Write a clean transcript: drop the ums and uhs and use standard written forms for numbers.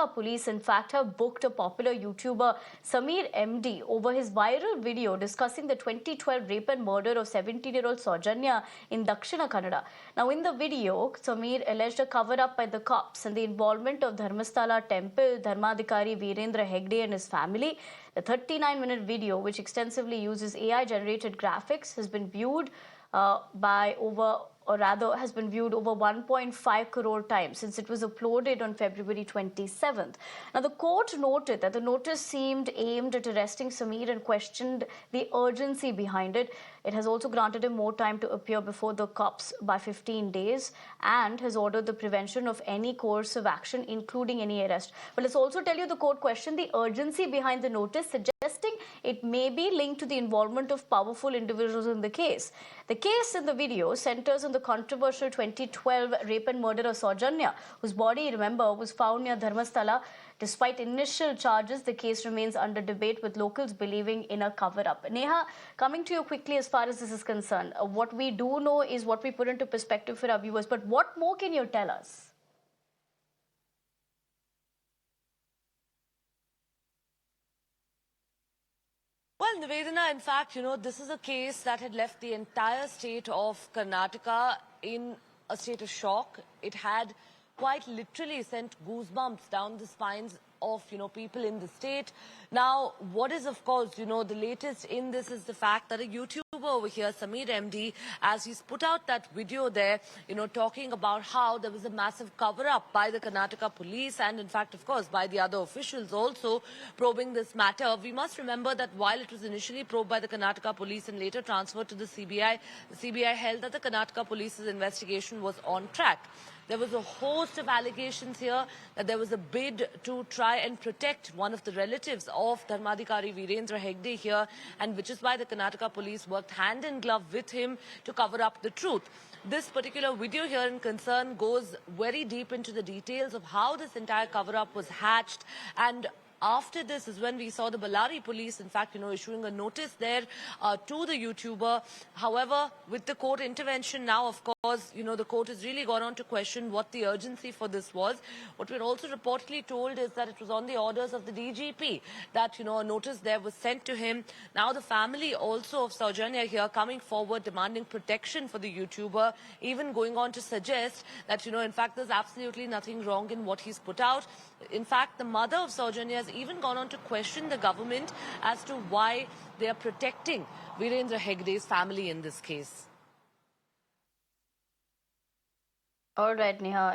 Karnataka police, in fact, have booked a popular YouTuber, Sameer MD, over his viral video discussing the 2012 rape and murder of 17-year-old Saujanya in Dakshina Kannada. Now, in the video, Sameer alleged a cover-up by the cops and the involvement of Dharmasthala Temple, Dharmadhikari Virendra Hegde and his family. The 39-minute video, which extensively uses AI-generated graphics, has been viewed has been viewed over 1.5 crore times since it was uploaded on February 27th. Now, the court noted that the notice seemed aimed at arresting Sameer and questioned the urgency behind it. It has also granted him more time to appear before the cops by 15 days and has ordered the prevention of any coercive action, including any arrest. But let's also tell you the court questioned the urgency behind the notice, suggesting it may be linked to the involvement of powerful individuals in the case. The case in the video centers on the controversial 2012 rape and murder of Saujanya, whose body, remember, was found near Dharmasthala. Despite initial charges, the case remains under debate, with locals believing in a cover-up. Neha, coming to you quickly as far as this is concerned, what we do know is what we put into perspective for our viewers, but what more can you tell us? Well, Nivedana, in fact, this is a case that had left the entire state of Karnataka in a state of shock. It had quite literally sent goosebumps down the spines of, people in the state. Now, what is, of course, the latest in this is the fact that a YouTuber over here, Sameer MD, as he's put out that video there, talking about how there was a massive cover-up by the Karnataka police and, in fact, of course, by the other officials also probing this matter. We must remember that while it was initially probed by the Karnataka police and later transferred to the CBI held that the Karnataka police's investigation was on track. There was a host of allegations here that there was a bid to try and protect one of the relatives of Dharmadhikari Virendra Hegde here, and which is why the Karnataka police worked hand in glove with him to cover up the truth. This particular video here in concern goes very deep into the details of how this entire cover-up was hatched, and after this is when we saw the Ballari police, in fact, issuing a notice there to the YouTuber. However, with the court intervention now, of course, the court has really gone on to question what the urgency for this was. What we're also reportedly told is that it was on the orders of the DGP that, a notice there was sent to him. Now, the family also of Saujanya here coming forward demanding protection for the YouTuber, even going on to suggest that, in fact, there's absolutely nothing wrong in what he's put out. In fact, the mother of Saujanya has even gone on to question the government as to why they are protecting Virendra Hegde's family in this case. All right, Neha.